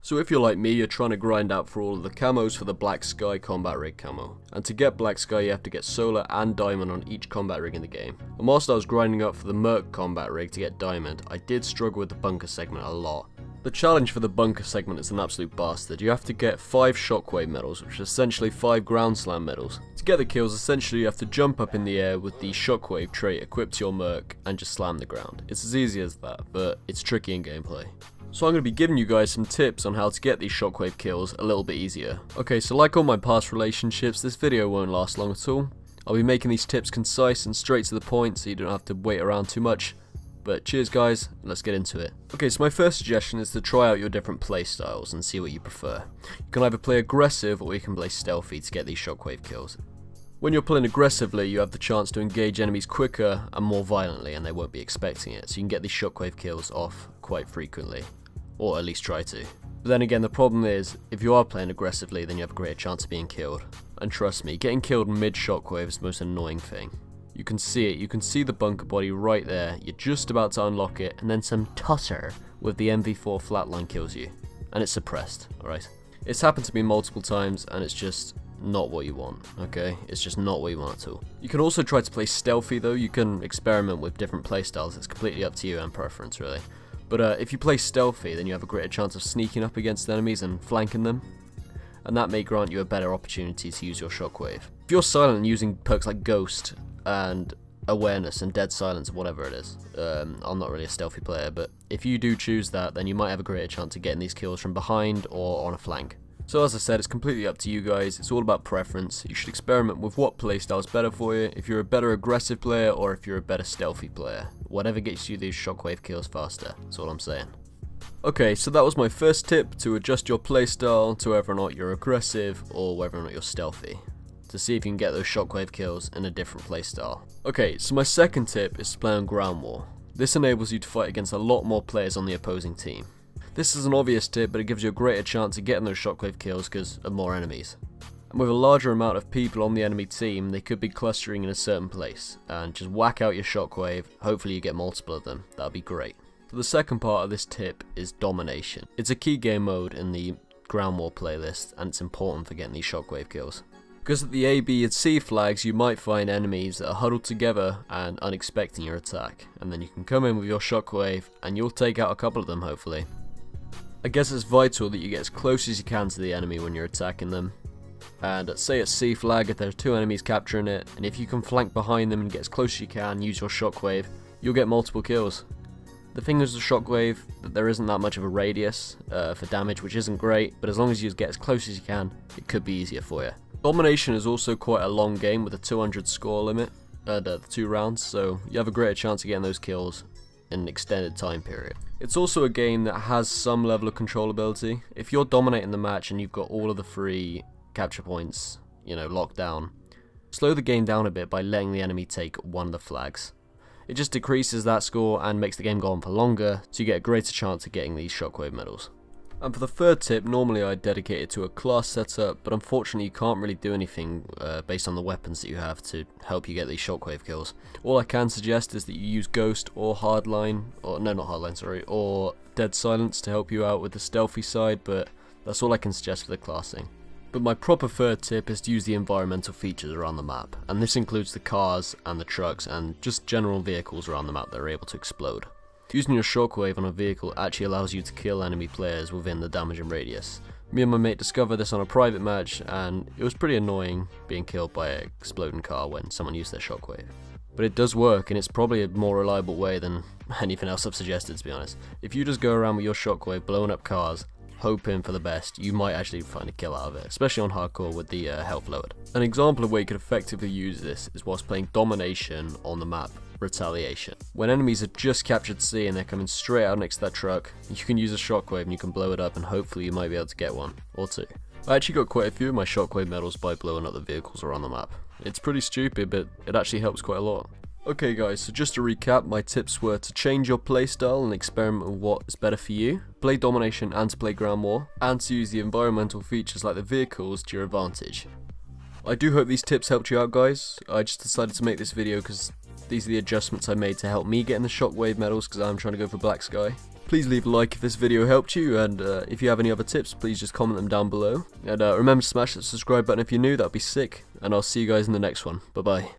So if you're like me, you're trying to grind out for all of the camos for the Black Sky combat rig camo. And to get Black Sky you have to get solar and diamond on each combat rig in the game. And whilst I was grinding up for the merc combat rig to get diamond, I did struggle with the bunker segment a lot. The challenge for the bunker segment is an absolute bastard. You have to get 5 shockwave medals, which are essentially 5 ground slam medals. To get the kills, essentially you have to jump up in the air with the shockwave trait equipped to your merc and just slam the ground. It's as easy as that, but it's tricky in gameplay. So I'm going to be giving you guys some tips on how to get these shockwave kills a little bit easier. Okay, so like all my past relationships, this video won't last long at all. I'll be making these tips concise and straight to the point so you don't have to wait around too much. But cheers guys, let's get into it. Okay, so my first suggestion is to try out your different play styles and see what you prefer. You can either play aggressive or you can play stealthy to get these shockwave kills. When you're playing aggressively, you have the chance to engage enemies quicker and more violently and they won't be expecting it, so you can get these shockwave kills off quite frequently. Or at least try to. But then again, the problem is, if you are playing aggressively, then you have a greater chance of being killed. And trust me, getting killed mid-shockwave is the most annoying thing. You can see it, you can see the bunker body right there, you're just about to unlock it, and then some tosser with the MV4 flatline kills you. And it's suppressed, alright? It's happened to me multiple times, and it's just not what you want, okay? It's just not what you want at all. You can also try to play stealthy though, you can experiment with different playstyles, it's completely up to you and preference really. But if you play stealthy, then you have a greater chance of sneaking up against enemies and flanking them, and that may grant you a better opportunity to use your shockwave. If you're silent and using perks like Ghost and Awareness and Dead Silence, whatever it is, I'm not really a stealthy player, but if you do choose that, then you might have a greater chance of getting these kills from behind or on a flank. So as I said, it's completely up to you guys, it's all about preference. You should experiment with what playstyle is better for you, if you're a better aggressive player or if you're a better stealthy player. Whatever gets you these shockwave kills faster, that's all I'm saying. Okay, so that was my first tip to adjust your playstyle to whether or not you're aggressive or whether or not you're stealthy, to see if you can get those shockwave kills in a different playstyle. Okay, so my second tip is to play on ground war. This enables you to fight against a lot more players on the opposing team. This is an obvious tip, but it gives you a greater chance of getting those shockwave kills because of more enemies. And with a larger amount of people on the enemy team, they could be clustering in a certain place, and just whack out your shockwave, hopefully you get multiple of them, that'd be great. So the second part of this tip is domination. It's a key game mode in the ground war playlist, and it's important for getting these shockwave kills. Because at the A, B and C flags you might find enemies that are huddled together and unexpecting your attack, and then you can come in with your shockwave and you'll take out a couple of them hopefully. I guess it's vital that you get as close as you can to the enemy when you're attacking them. And say at C flag, if there's 2 enemies capturing it, and if you can flank behind them and get as close as you can, use your shockwave, you'll get multiple kills. The thing is with shockwave, that there isn't that much of a radius for damage, which isn't great, but as long as you get as close as you can, it could be easier for you. Domination is also quite a long game with a 200 score limit, the 2 rounds, so you have a greater chance of getting those kills in an extended time period. It's also a game that has some level of controllability. If you're dominating the match and you've got all of the free capture points, locked down, slow the game down a bit by letting the enemy take one of the flags. It just decreases that score and makes the game go on for longer, so you get a greater chance of getting these shockwave medals. And for the third tip, normally I'd dedicate it to a class setup, but unfortunately you can't really do anything based on the weapons that you have to help you get these shockwave kills. All I can suggest is that you use Ghost or Hardline, or no, not Hardline, sorry, or Dead Silence to help you out with the stealthy side, but that's all I can suggest for the classing. But my proper third tip is to use the environmental features around the map, and this includes the cars and the trucks and just general vehicles around the map that are able to explode. Using your shockwave on a vehicle actually allows you to kill enemy players within the damaging radius. Me and my mate discovered this on a private match, and it was pretty annoying being killed by an exploding car when someone used their shockwave. But it does work, and it's probably a more reliable way than anything else I've suggested, to be honest. If you just go around with your shockwave blowing up cars, hoping for the best, you might actually find a kill out of it, especially on hardcore with the health lowered. An example of where you could effectively use this is whilst playing domination on the map Retaliation. When enemies have just captured C and they're coming straight out next to that truck, you can use a shockwave and you can blow it up, and hopefully you might be able to get one or 2. I actually got quite a few of my shockwave medals by blowing up the vehicles around the map. It's pretty stupid, but it actually helps quite a lot. Okay guys, so just to recap, my tips were to change your playstyle and experiment with what is better for you, play domination and to play ground war, and to use the environmental features like the vehicles to your advantage. I do hope these tips helped you out guys. I just decided to make this video because these are the adjustments I made to help me get in the shockwave medals because I'm trying to go for Black Sky. Please leave a like if this video helped you, and if you have any other tips, please just comment them down below. And remember to smash that subscribe button if you're new, that'd be sick. And I'll see you guys in the next one. Bye bye.